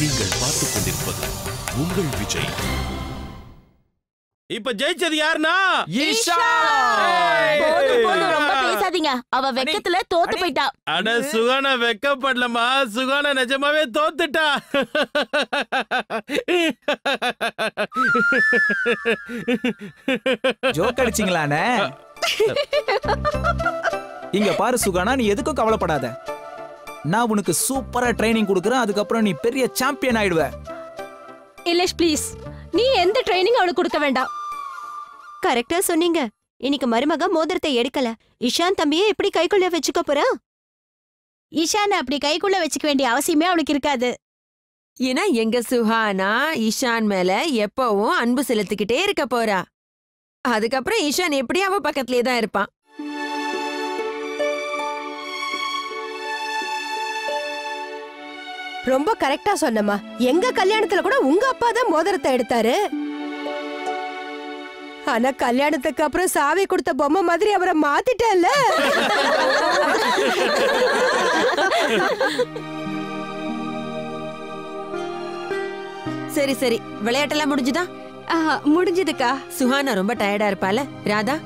நீங்கள் பார்த்துக் கொண்டிருப்பது உங்கள் விஜய். இப்ப ஜெயிச்சது யாருன்னா ஈஷா. ரொம்ப பேசாதீங்க, அவ வெக்கத்துல தோத்து போயிட்டா. அட சுகானா வெக்கப்படலமா, சுகானா நிஜமாவே தோத்துட்டா. ஜோக் அடிச்சிங்களானே? இங்க பாரு சுகானா, நீ எதுக்கும் கவலைப்படாத. நான் உனக்கு சூப்பரா ட்ரைனிங் கொடுக்கறேன். அதுக்கப்புறம் நீ பெரிய சாம்பியன் ஆயிடுவ. இல்லேஷ் ப்ளீஸ், நீ எந்த ட்ரைனிங் அவளுக்கு கொடுக்க வேண்டாம். கரெக்டா சொன்னீங்க. இன்னைக்கு மருமக மோதிரத்தை எடுக்கல, இஷான் தம்பியே எப்படி கைக்குள்ள வச்சுக்க போறா? ஈஷான் அப்படி கைக்குள்ள வச்சுக்க வேண்டிய அவசியமே அவளுக்கு இருக்காது. ஏன்னா எங்க சுஹானா ஈஷான் மேல எப்பவும் அன்பு செலுத்திக்கிட்டே இருக்க போறா. அதுக்கப்புறம் ஈஷான் எப்படி அவ பக்கத்துலயே தான் இருப்பான். ரொம்ப கரெக்டா சொன்னமா. எங்க கல்யாணத்துல கூட உங்க அப்பா தான் மோதிரத்தை எடுத்தாரு. ஆனா கல்யாணத்துக்கு அப்புறம் சாவி கொடுத்த பொம்மை மாதிரி அவரை மாத்திட்டல. சரி சரி, விளையாட்டெல்லாம் முடிஞ்சுதா? முடிஞ்சதுக்கா. சுஹானா ரொம்ப டயர்டா இருப்பால. ராதா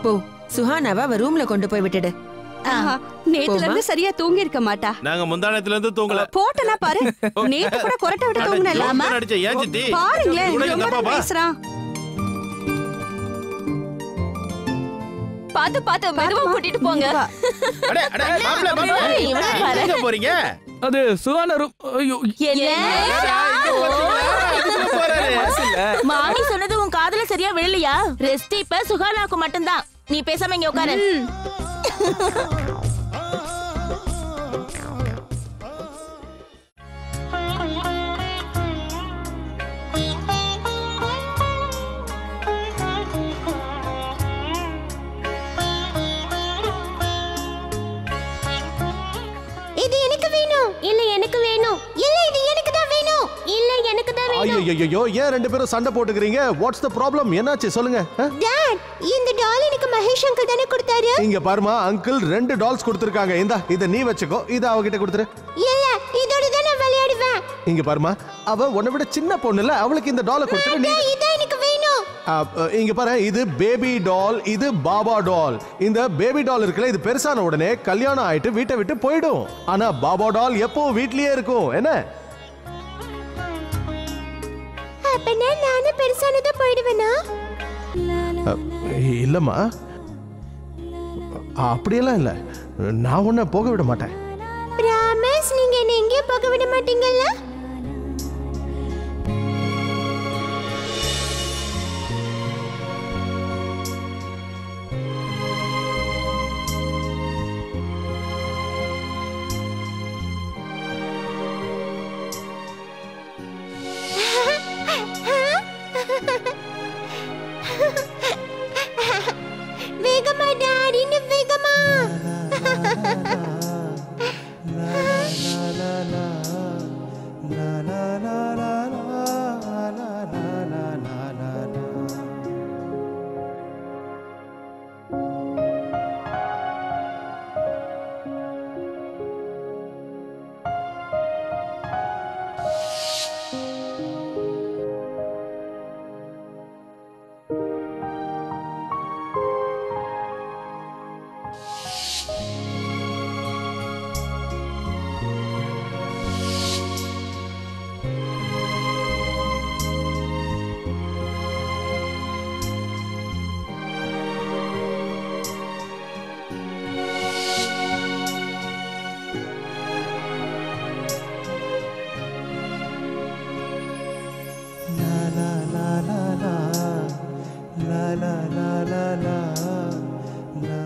போ, சுஹானாவை அவ ரூம்ல கொண்டு போய் விட்டுடு. நேத்துல இருந்து சரியா தூங்கி இருக்க மாட்டா. நாங்க முந்தானத்துல இருந்து தூங்கல. போட்டனா பாரு, நேத்து கூட கொரட்டை விட்டு தூங்குனலாமா? பாருங்களேன் பேசுறான். பாத்து பாத்து மெதுவா கூட்டிட்டு போங்க. அட அட மாப்ள மாப்ள எங்க போறீங்க? அது சுகானா ரூம். ஐயோ மாமி சொன்னது உன் காதுல சரியா விழலையா? ரெஸ்ட் இப்ப சுகானாக்கு மட்டும்தான். நீ பேசாம இங்க உட்காரு. இது எனக்கு வேணும். இல்ல எனக்கு வேணும். இல்ல இது எனக்கு தான் வேணும். இல்ல எனக்கு தான் வேணும். ஐயோ, ஏன் ரெண்டு பேரும் சண்டை போட்டுக்கிறீங்க? What's the problem? என்னாச்சு சொல்லுங்க. டாட், இந்த டால் எனக்கு மகேஷ் அங்கிள் தானே கொடுத்தாரு. இங்க பாருமா, அங்கிள் 2 டால்ஸ் கொடுத்திருக்காங்க. இந்தா இத நீ வெச்சுக்கோ. இத அவகிட்ட கொடுத்துரு. இல்ல, இதோட தான் நான் விளையாடுவேன். இங்க பாருமா, அவ உன்னை விட சின்ன பொண்ணு இல்ல, அவளுக்கு இந்த டாலை கொடுத்துரு. நீ இத எனக்கு வேணும். இங்க பாரு, இது பேபி டால், இது பாபா டால். இந்த பேபி டால் இருக்குல, இது பெருசான உடனே கல்யாணம் ஆயிட்டு வீட்டை விட்டு போய்டும். ஆனா பாபா டால் எப்பவும் வீட்லயே இருக்கும். என்ன? அப்பனா நானே பெருசானதா போய்டுவேனா? இல்லம்மா, அப்படியெல்லாம் இல்ல. நான் உன்னை போக விட மாட்டேன். பிராமிஸ், நீங்க என்ன எங்கேயும் போக விட மாட்டீங்கல்ல? வேகமா டாடி, இன்னும் வேகமா.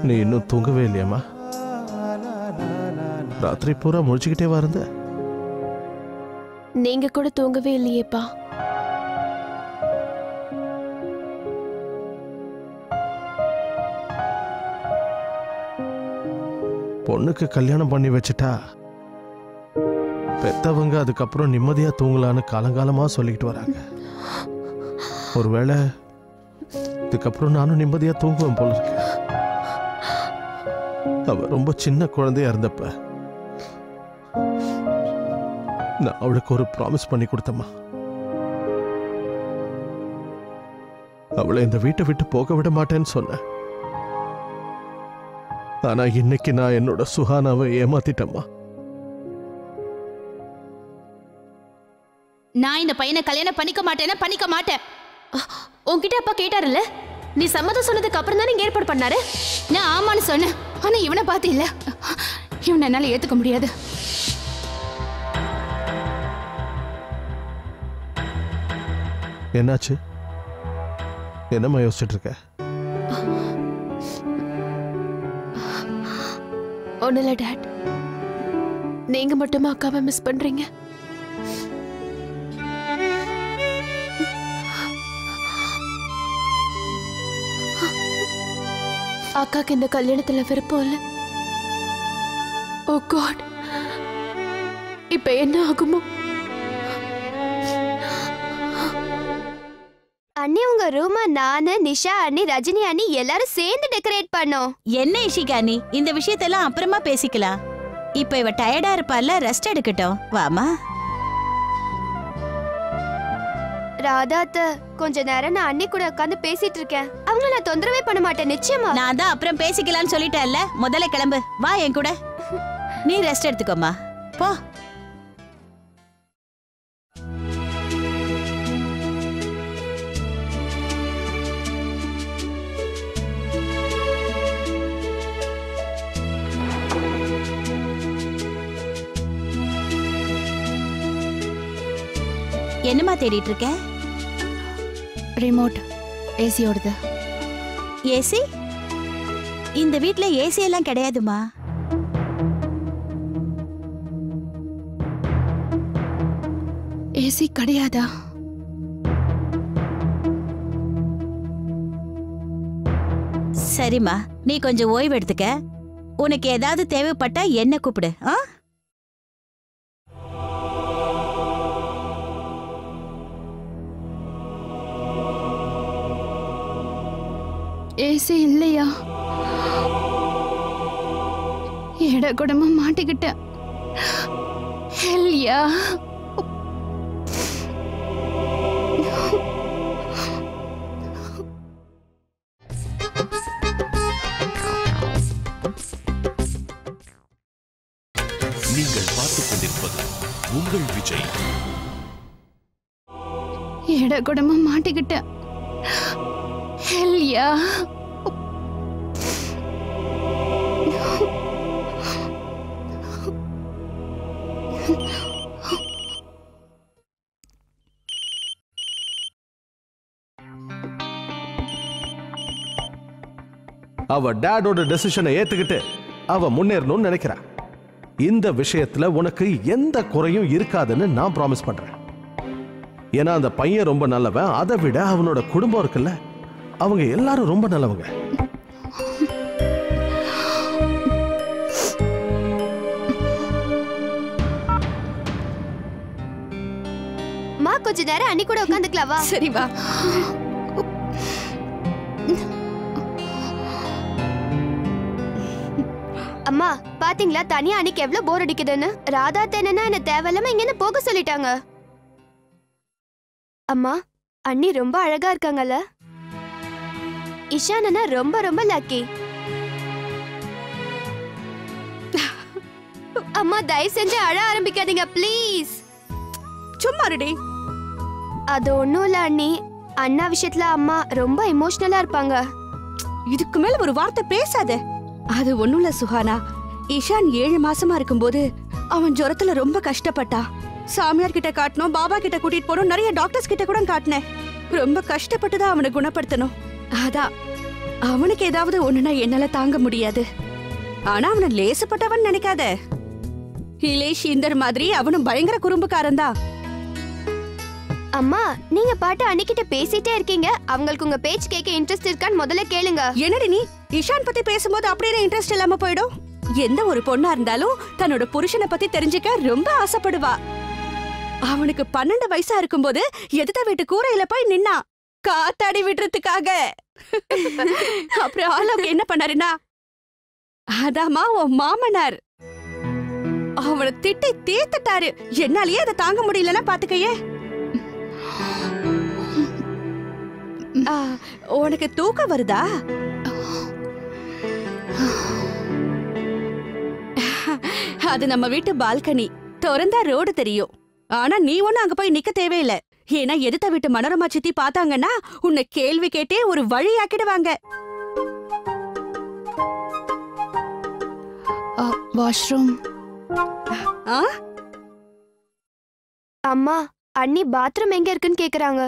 நீ இன்னும் தூங்கவே இல்லையாமா? ராத்திரி பூரா முழிச்சுக்கிட்டே இருந்த. நீங்க கூட தூங்கவே இல்லையேப்பா. பொண்ணுக்கு கல்யாணம் பண்ணி வச்சுட்டா பெத்தவங்க அதுக்கப்புறம் நிம்மதியா தூங்கலான்னு காலங்காலமா சொல்லிக்கிட்டு வராங்க. ஒருவேளை இதுக்கப்புறம் நானும் நிம்மதியா தூங்குவேன் போல இருக்கு. அவ ரொம்ப சின்ன குழந்தையா இருந்தப்ப நான் அவளுக்கு ஒரு ப்ராமிஸ் பண்ணி கொடுத்தம்மா. அவளை இந்த வீட்டை விட்டு போக விட மாட்டேன்னு சொன்னேன். ஆனா இன்னைக்கு நான் என்னோட சுஹானாவை ஏமாத்திட்டம்மா. நான் இந்த பையனை கல்யாணம் பண்ணிக்க மாட்டேன். உன்கிட்ட அப்பா கேட்டாருல்ல, நீ சம்மதம் சொன்னதுக்கு அப்புறம் தானே ஏற்பாடு பண்ணாரு. நான் ஆமான்னு சொன்னேன். ஆனா இவனை பார்த்து இல்ல, இவனை என்னால ஏத்துக்க முடியாது. என்னாச்சு? என்னம்மா யோசிச்சுட்டு இருக்க? ஒண்ணுல டாட், நீங்க மட்டுமா அக்காவை மிஸ் பண்றீங்க? அக்காக்கு இந்த கல்யாணத்துல விருப்பம் இல்ல. ஓ காட், இப்ப என்ன ஆகுமோ? அண்ணி உங்க ரூமை நானு, நிஷா அண்ணி, ரஜினி அண்ணி எல்லாரும் சேர்ந்து டெக்கரேட் பண்ணோம். என்ன இஷிகா நீ, இந்த விஷயத்தெல்லாம் அப்புறமா பேசிக்கலாம். இப்ப இவ டயர்டா இருப்பால, ரெஸ்ட் எடுக்கட்டும். வாமா. ராதாத்த கொஞ்ச நேரம் நான் அண்ணி கூட உட்காந்து பேசிட்டு இருக்கேன். அவங்கள நான் தொந்தரவே பண்ண மாட்டேன் நிச்சயமா. நான் தான் அப்புறம் பேசிக்கலாம்னு சொல்லிட்டேன்ல, முதல்ல கிளம்பு. வா என் கூட. நீ ரெஸ்ட் எடுத்துக்கோமா, போ. என்னமா தேடிட்டு இருக்க? ரிமோட் ஏசியோடது. ஏசி? இந்த வீட்ல ஏசி எல்லாம் கிடையாதுமா. ஏசி கிடையாதா? சரிம்மா, நீ கொஞ்சம் ஓய்வு எடுத்துக்க. உனக்கு ஏதாவது தேவைப்பட்டா என்ன கூப்பிடு. ஏசி இல்லையா? எட கூடமா மாட்டிக்கிட்டேன். ஹெல்யா. நீங்கள் பார்த்துக் கொண்டிருப்பது உங்கள் விஜய். எட கூடமா மாட்டிக்கிட்டேன். ஹெல்யா. அவ டேடோட டெசிஷனை ஏத்துக்கிட்டு அவ முன்னேறணும்னு நினைக்கிறா. இந்த விஷயத்துல உனக்கு எந்த குறையும் இருக்காதுன்னு நான் ப்ராமிஸ் பண்றேன். ஏன்னா அந்த பையன் ரொம்ப நல்லவன். அதை விட அவனோட குடும்பம் இருக்குல்ல, அவங்க எல்லாரும் ரொம்ப நல்லவங்க. மா கொஞ்ச நேரம் அண்ணி கூட உட்காந்துக்கலாம் வா. சரி வா. அம்மா பாத்தீங்களா தனியா அன்னைக்கு எவ்வளவு போர் அடிக்குதுன்னு. ராதா தேனா என்ன தேவையில்லாம இங்க போக சொல்லிட்டாங்க. அம்மா அண்ணி ரொம்ப அழகா இருக்காங்கல்ல. இஷான் அண்ணா ரொம்ப ரொம்ப லக்கி. அம்மா தயவு செஞ்சு அழ ஆரம்பிக்காதீங்க ப்ளீஸ். சும்மா இருடி. அது ஒண்ணும் இல்ல அண்ணி, அண்ணா விஷயத்துல அம்மா ரொம்ப எமோஷனலா இருப்பாங்க. இதுக்கு மேல ஒரு வார்த்தை பேசாத. அது ஒண்ணும் இல்ல சுஹானா. இஷான் 7 மாசமா இருக்கும்போது அவன் ஜுரத்துல ரொம்ப கஷ்டப்பட்டா. சாமியார் கிட்ட காட்டணும், பாபா கிட்ட கூட்டிட்டு போனோம், நிறைய டாக்டர்ஸ் கிட்ட கூட காட்டினேன். ரொம்ப கஷ்டப்பட்டுதான் அவனை குணப்படுத்தணும். அதான் அவனுக்கு ஏதாவது ஒண்ணுனா என்னால தாங்க முடியாது. ஆனா அவனை லேசப்பட்டவன் நினைக்காத. இலேஷ் இந்தர் மாதிரி அவனும் பயங்கர குறும்புக்காரன் தான். அம்மா நீங்க பாட்டு அன்னிக்கிட்ட பேசிட்டே இருக்கீங்க. அவங்களுக்கு உங்க பேச்சு கேட்க இன்ட்ரெஸ்ட் இருக்கான்னு முதல்ல கேளுங்க. என்னடி நீ இஷான் பத்தி பேசும்போது அப்படியே இன்ட்ரெஸ்ட் இல்லாம போயிடும். எந்த ஒரு பொண்ணா இருந்தாலும் தன்னோட புருஷனை பத்தி தெரிஞ்சுக்க ரொம்ப ஆசைப்படுவா. அவனுக்கு 12 வயசா இருக்கும்போது எதிர்த்த வீட்டு கூரையில போய் நின்னா காத்தாடி விடுறதுக்காக. அப்புறம் ஆலோக் என்ன பண்ணாருன்னா, அதாமா உன் மாமனார் அவனை திட்டி தீர்த்துட்டாரு. என்னாலயே அதை தாங்க முடியலன்னா பாத்துக்கையே. உனக்கு தூக்கம் வருதா? அது நம்ம வீட்டு பால்கனி. திறந்தா ரோடு தெரியும். ஆனா நீ ஒண்ணு அங்க போய் நிக்க தேவையில்லை. ஏன்னா எதிர்த்த வீட்டு மனோரமா சித்தி பாத்தாங்கன்னா உன்னை கேள்வி கேட்டே ஒரு வழியாக்கிடுவாங்க. வாஷ்ரூம். அம்மா, அண்ணி பாத்ரூம் எங்க இருக்குன்னு கேக்குறாங்க.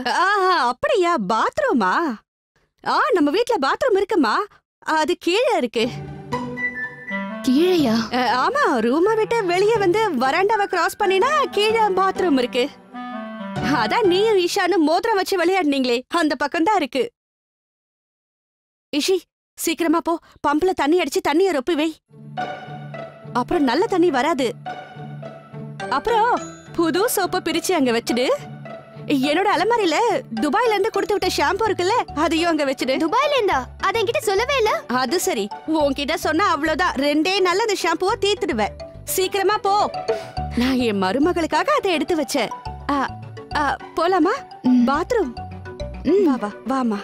அப்படியா? பாத்ரூமா? நம்ம வீட்ல பாத்ரூம் இருக்குமா? அது கீழே இருக்கு. கீழையா? ஆமா, ரூமை விட்டு வெளியே வந்து வராண்டாவை கிராஸ் பண்ணினா கீழே பாத்ரூம் இருக்கு. அதான் நீயும் ஈஷானும் மோதிரம் வச்சு விளையாடுனீங்களே, அந்த பக்கம் தான் இருக்கு. இஷி, சீக்கிரமா போ. பம்புல தண்ணி அடிச்சு தண்ணிய ரொப்பி வை. அப்புறம் நல்ல தண்ணி வராது. அப்புறம் புது சோப்பை பிரிச்சு அங்க வச்சுடு. என்னோட அலமாரியில துபாயில இருந்து கொடுத்து விட்ட ஷாம்பு இருக்குல்ல, அதையும் அங்க வச்சுடு. துபாயில இருந்தா? அத என்கிட்ட சொல்லவே இல்ல. அது சரி, உன்கிட்ட சொன்னா அவ்வளவுதான். 2 நாள்ல அந்த ஷாம்புவை தீர்த்துடுவேன். சீக்கிரமா போ. நான் என் மருமகளுக்காக அதை எடுத்து வச்சேன். போலாமா? பாத்ரூம். வா வா வாமா.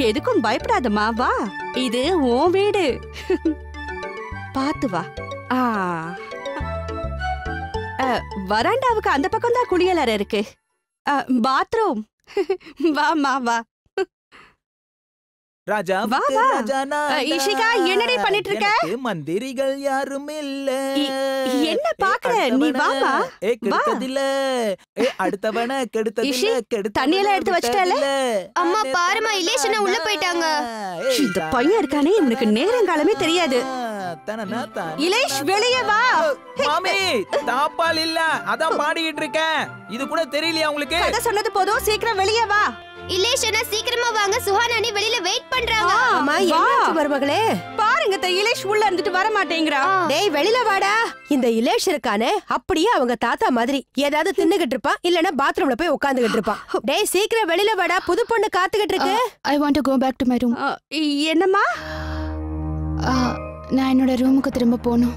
எதுக்கும் பயப்படாதம்மா, வா. இது உன் வீடு. பாத்து வா. வராண்டாவுக்கு அந்த பக்கம் தான் குளியலறை இருக்கு. பாத்ரூம். வாமா வா. ராஜா வா வா. ராஜானா இஷிகா, என்னடி பண்ணிட்டு இருக்க? மந்திரிகள் யாரும் இல்ல. என்ன பாக்குற நீ? வாமா. கெடுத்ததில்ல. அடுத்தவன கெடுத்ததில்ல. தண்ணி எல்லாம் எடுத்து வச்சிட்டல? அம்மா பாருமா, இலேஷனா உள்ள போயிட்டாங்க. இந்த பையன் இருக்கானே, இவனுக்கு நேரங்காலமே தெரியாது. இலேஷ், வெளியே வா. மாமி, தாப்பால் இல்ல, அதான் பாடிக்கிட்டு இருக்கேன். இது கூட தெரியலையா உங்களுக்கு? அத சொன்னது போதும், சீக்கிரம் வெளியே வா. இலேஷனா சீக்கிரமா வாங்க, சுஹானா அண்ணி வெளியில வெயிட் பண்றாங்க. அம்மா, என்னாச்சு மருமகளே? பாருங்க, இலேஷ் உள்ள இருந்துட்டு வர மாட்டேங்கிறான். டேய், வெளியில வாடா. இந்த இலேஷ் இருக்கானே, அப்படியே அவங்க தாத்தா மாதிரி ஏதாவது தின்னுகிட்டு இருப்பான், இல்லனா பாத்ரூம்ல போய் உட்கார்ந்துகிட்டு இருப்பான். டேய், சீக்கிரம் வெளியில வாடா, புது பொண்ணு காத்துக்கிட்டு இருக்கு. I want to go back to my room. என்னம்மா? நான் என்னோட ரூமுக்கு திரும்ப போணும்.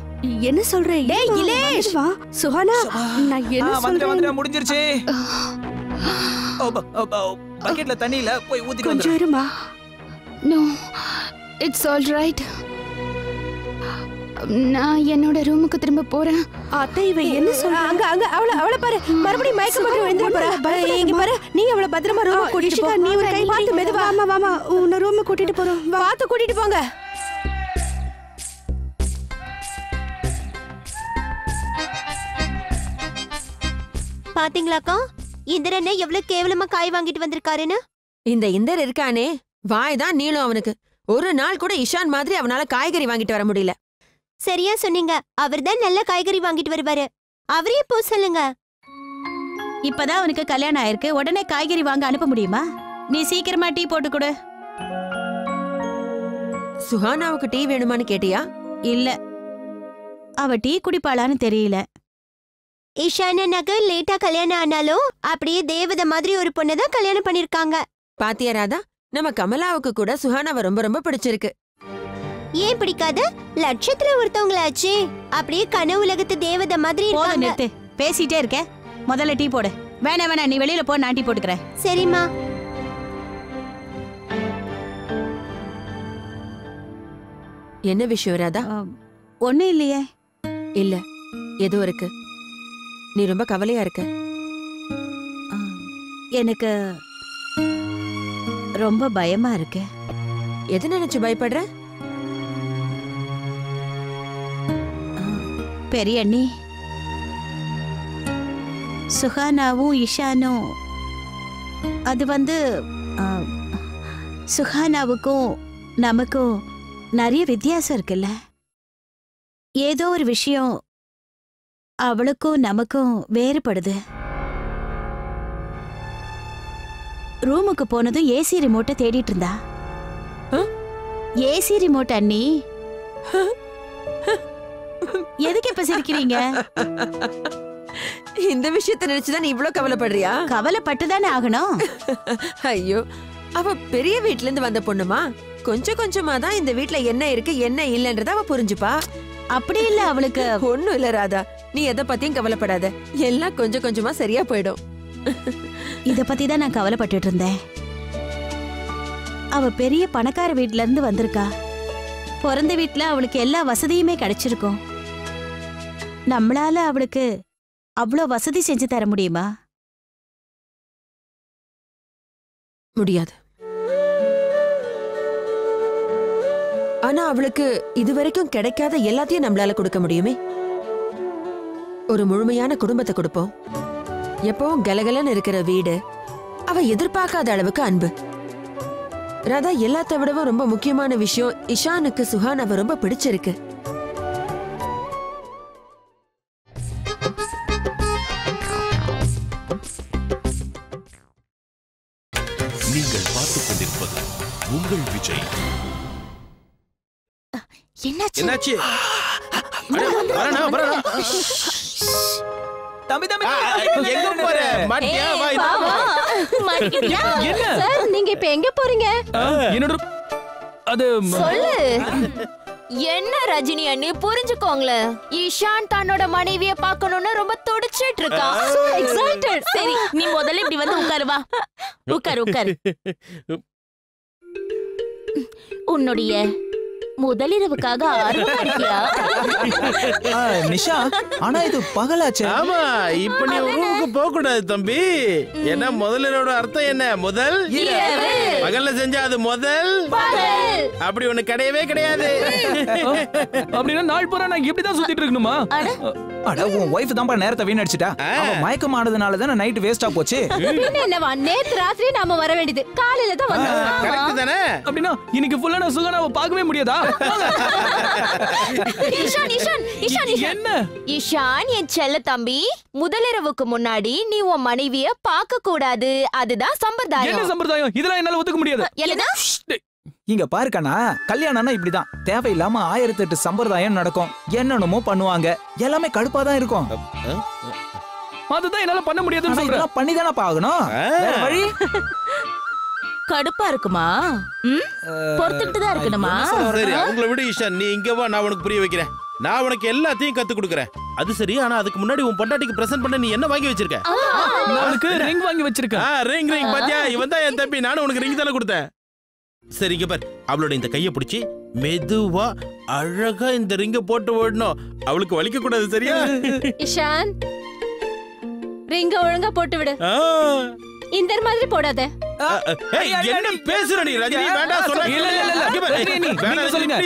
என்ன சொல்றே? டேய் இலேஷ், வா. சுஹானா, நான் என்ன சொல்றேன்? முடிஞ்சிருச்சு. பக்கெட்ல தண்ணி இல்ல, போய் ஊத்திட்டு கொஞ்சம் இருமா. No, it's all right. நான் என்னோட ரூமுக்கு திரும்ப போறேன். அத்தை, இவ என்ன சொல்றா? அங்க அங்க அவளை பாரு, மறுபடியும் மயக்கம் போட்டு விழுந்துற போறா. இங்க பாரு, நீ அவளை பத்திரமா ரூமுக்கு கூட்டிட்டு போ. நீ ஒரு கை பார்த்து மெதுவா. வாமா வாமா, உன்னை ரூமுக்கு கூட்டிட்டு போறோம். பார்த்து கூட்டிட்டு போங்க. பாத்தீங்களாக்கா, இந்திரனே எவ்வளவு கேவலமா காய் வாங்கிட்டு வந்திருக்காருன்னு. இந்த இந்தர் இருக்கானே, வாய் தான் நீளும் அவனுக்கு. ஒரு நாள் கூட இஷான் மாதிரி அவனால காய்கறி வாங்கிட்டு வர முடியல. சரியா சொன்னீங்க, அவர்தான் நல்ல காய்கறி வாங்கிட்டு வருவாரு. அவரே போ சொல்லுங்க. இப்பதான் அவனுக்கு கல்யாணம் ஆயிருக்கு, உடனே காய்கறி வாங்க அனுப்ப முடியுமா? நீ சீக்கிரமா டீ போட்டு கொடு. சுஹானாவுக்கு டீ வேணுமான்னு கேட்டியா? இல்ல, அவ டீ குடிப்பாளான்னு தெரியல. இஷான் அண்ணாக்கு லேட்டா கல்யாணம் ஆனாலும் அப்படியே தேவதை மாதிரி ஒரு பொண்ணதான் கல்யாணம் பண்ணிருக்காங்க. பாத்தியா ராதா, நம்ம கமலாவுக்கு கூட சுஹானாவை ரொம்ப ரொம்ப பிடிச்சிருக்கு. ஏன் பிடிக்காது? லட்சத்துல ஒருத்தவங்களாச்சு. அப்படியே கனவு உலகத்து தேவதை மாதிரி இருக்காங்க. நிறுத்து, பேசிட்டே இருக்க. முதல்ல டீ போடு. வேணா நீ வெளியில போ, நான் டீ போட்டுக்கிறேன். சரிம்மா. என்ன விஷயம் ராதா? ஒண்ணும் இல்லையே. இல்ல, ஏதோ இருக்கு. நீ ரொம்ப கவலையா இருக்க. எனக்கு ரொம்ப பயமா இருக்கு. எது நினைச்சு பயப்படுற? பெரிய அண்ணி, சுஹானாவும் இஷானும், அது சுஹானாவுக்கும் நமக்கும் நிறைய வித்தியாசம் இருக்குல்ல. ஏதோ ஒரு விஷயம் அவளுக்கும் நமக்கும் வேறுபடுது. ரூமுக்கு போனதும் ஏசி ரிமோட்டை தேடிட்டு இருந்தா. ஏசி ரிமோட் அண்ணி. எதுக்கு இப்ப சிரிக்கிறீங்க? இந்த விஷயத்தை நினைச்சுதான் நீ இவ்ளோ கவலைப்படுறியா? கவலைப்பட்டுதானே ஆகணும். ஐயோ, அவ பெரிய வீட்ல இருந்து வந்த பொண்ணுமா, கொஞ்சம் கொஞ்சமா தான் இந்த வீட்ல என்ன இருக்கு என்ன இல்லன்றத அவ புரிஞ்சுப்பா. அப்படி இல்ல அவளுக்கு. ஒண்ணும் இல்ல ராதா, நீ எதை பத்தியும் கவலைப்படாத. எல்லாம் கொஞ்சம் கொஞ்சமா சரியா போயிடும். இத பத்தி தான் நான் கவலைப்பட்டுட்டு இருந்தேன். அவ பெரிய பணக்கார வீட்ல இருந்து வந்திருக்கா. பிறந்த வீட்ல அவளுக்கு எல்லா வசதியுமே கிடைச்சிருக்கும். நம்மளால அவளுக்கு அவ்வளோ வசதி செஞ்சு தர முடியுமா? முடியாது. ஆனா அவளுக்கு இதுவரைக்கும் கிடைக்காத எல்லாத்தையும் நம்மளால கொடுக்க முடியுமே. ஒரு முழுமையான குடும்பத்தை கொடுப்போம். எப்பவும் கலகலன்னு இருக்கிற வீடு, அவ எதிர்பார்க்காத அளவுக்கு அன்பு. ராதா, எல்லாத்த விடவும் ரொம்ப முக்கியமான விஷயம், இஷானுக்கு சுஹானாவை ரொம்ப பிடிச்சிருக்கு. நீங்கள் பார்த்துக் கொண்டிருப்பது உங்கள் விஜய். என்னாச்சு? தம்பி தம்பி எங்க போற? மாட்டியா? வா என்ன சார், நீங்க இப்ப எங்க போறீங்க? என்னோட அது சொல்லு. என்ன ரஜினி அண்ணி, புரிஞ்சுக்கோங்களேன். ஈஷான் தன்னோட மனைவிய பார்க்கணும்னு ரொம்ப துடிச்சிட்டு இருக்கான். So excited. சரி, நீ முதல்ல இப்படி வந்து உட்காரு. வா, உட்காரு. உன்னுடைய முதலிரவுக்காக ஆர்வமா இருக்கியா? நிஷா, ஆனா இது பகலாச்சே. ஆமா, இப்ப நீ ரூமுக்கு போக கூடாது தம்பி. என்ன முதலோட அர்த்தம் என்ன? முதல் பகல்ல செஞ்சா அது முதல் அப்படி ஒண்ணு கிடையவே கிடையாது. அப்படின்னா நாள் பூரா நான் இப்படிதான் சுத்திட்டு இருக்கணுமா? அட, உன் வைஃப் தான் நேரத்தை வீணடிச்சிட்டா. அவ மயக்கம் ஆனதுனால தான் நைட் வேஸ்டா போச்சு. என்னவா, நேத்து ராத்திரி நாம வர வேண்டியது, காலையில தான் வந்தோம். கரெக்ட் தானே? அப்படின்னா இன்னைக்கு ஃபுல்லா நான் சுகானாவை பார்க்கவே முடியாதா? என்ன ஈஷான், என் செல்ல தம்பி, முதலிரவுக்கு முன்னாடி நீ உன் மனைவிய பார்க்க கூடாது. அதுதான் சம்பிரதாயம். என்ன சம்பிரதாயம்? இதெல்லாம் என்னால ஒத்துக்க முடியாது. இங்க பாருக்கண்ணா, கல்யாணம்னா இப்படிதான். தேவையில்லாம 1008 சம்பிரதாயம் நடக்கும். என்னென்னமோ பண்ணுவாங்க. எல்லாமே கடுப்பா தான் இருக்கும். அதுதான் என்னால பண்ண முடியாதுன்னு சொல்றேன். பண்ணி தானே பாக்கணும். வேற வழி கடுப்பா இருக்குமா? பொறுத்துட்டு தான் இருக்கணுமா? சரி, அவங்கள விட ஈஷான், நீ இங்க வா, நான் உனக்கு புரிய வைக்கிறேன். நான் உனக்கு எல்லாத்தையும் கத்து கொடுக்கறேன். அது சரி, ஆனா அதுக்கு முன்னாடி உன் பொண்டாட்டிக்கு பிரசன்ட் பண்ண நீ என்ன வாங்கி வச்சிருக்க? அவளுக்கு ரிங் வாங்கி வச்சிருக்கேன். ரிங் பாத்தியா? இவன் தான் என் தம்பி. நானும் உனக்கு ரிங் தானே கொடுத்தேன். சரி, இங்க பாரு, அவளோட இந்த கையை பிடிச்சி மெதுவா அழகா இந்த ரிங்க போட்டு ஓடணும். அவளுக்கு வலிக்க கூடாது, சரியா? இஷான், ரிங்க ஒழுங்கா போட்டு விடு. இந்த மாதிரி போடாத. என்ன பேசுற நீ ரஜினி? வேண்டாம் சொல்ல. நீங்க சொல்லுங்க.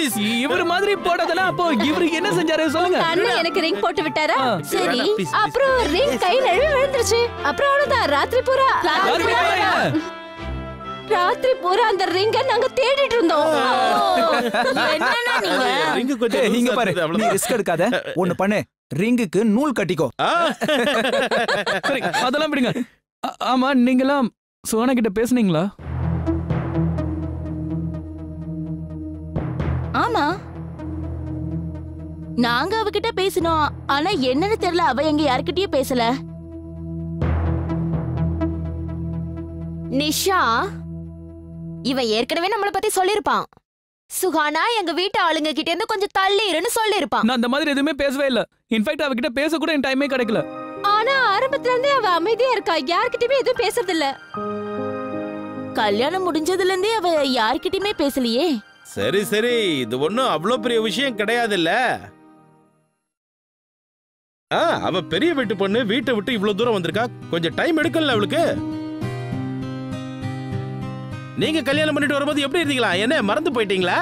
இவர் மாதிரி போடாதனா அப்போ இவரு என்ன செஞ்சாரு சொல்லுங்க. அண்ணன் எனக்கு ரிங் போட்டு விட்டாரா? சரி, அப்புறம் ரிங் கை நழுவி விழுந்துருச்சு. அப்புறம் அவ்வளவுதான். ராத்திரி பூரா அந்த ரிங்க நாங்க தேடிட்டு இருந்தோம். என்னன்னா ரிங் கொஞ்சம் இங்க பாரு, நீ ரிஸ்க் எடுக்காத. ஒண்ணு பண்ணு, ரிங்குக்கு நூல் கட்டிக்கோ. சரி, அதெல்லாம் விடுங்க. ஆமா, நீங்களாம் சுகானா கிட்ட பேசுனீங்களா? ஆமா, நாங்க அவகிட்ட பேசினோம். ஆனா என்னன்னு தெரியல, அவ எங்க யார்கிட்டயும் பேசல. நிஷா, இவன் ஏற்கனவே நம்மள பத்தி சொல்லிருப்பான். சுகானா எங்க வீட்டு ஆளுங்க கிட்ட இருந்து கொஞ்சம் தள்ளி இருன்னு சொல்லிருப்பான். நான் அந்த மாதிரி எதுவுமே பேசவே இல்ல. இன்ஃபேக்ட் அவகிட்ட பேச கூட என் டைமே கிடைக்கல. ஆனா ஆரம்பத்துல இருந்தே அவ அமைதியா இருக்கா. யார்கிட்டயுமே எதுவும் பேசுறது இல்ல. கல்யாணம் முடிஞ்சதுல இருந்தே அவ யார்கிட்டயுமே பேசலையே. சரி சரி, இது ஒண்ணும் அவ்வளவு பெரிய விஷயம் கிடையாது இல்ல. அவ பெரிய வீட்டு பொண்ணு, வீட்டை விட்டு இவ்வளவு தூரம் வந்திருக்கா. கொஞ்சம் டைம் எடுக்கல அவளுக்கு. நீங்க கல்யாணம் பண்ணிட்டு வரும்போது எப்படி இருந்தீங்களா? என்ன மறந்து போயிட்டீங்களா?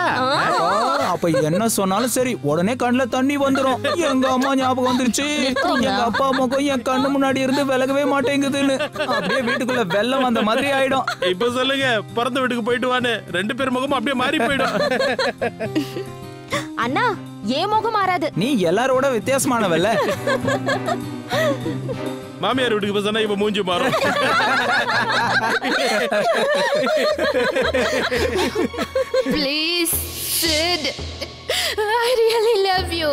அப்ப என்ன சொன்னாலும் சரி, உடனே கண்ணுல தண்ணி வந்துரும். எங்க அம்மா ஞாபகம் வந்துருச்சு. எங்க அப்பா அம்மாக்கும் என் கண்ணு முன்னாடி இருந்து விலகவே மாட்டேங்குதுன்னு அப்படியே வீட்டுக்குள்ள வெள்ளம் வந்த மாதிரி ஆயிடும். இப்ப சொல்லுங்க, பிறந்த வீட்டுக்கு போயிட்டு வான்னு 2 பேர் முகமும் அப்படியே மாறி போயிடும். அண்ணா, ஏன் முகம் மாறாது? நீ எல்லாரோட வித்தியாசமானவல்ல. மாமியார் வீட்டுக்கு போய் சொன்னா இவ மூஞ்சி மாறும். Please, Sid. I really love you.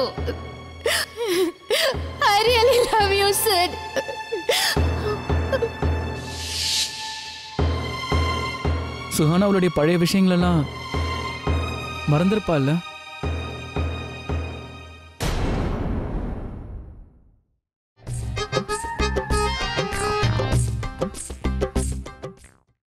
I really love you, Sid. Suhana அவளுடைய பழைய விஷயங்களெல்லாம் மறந்துருப்பா இல்ல?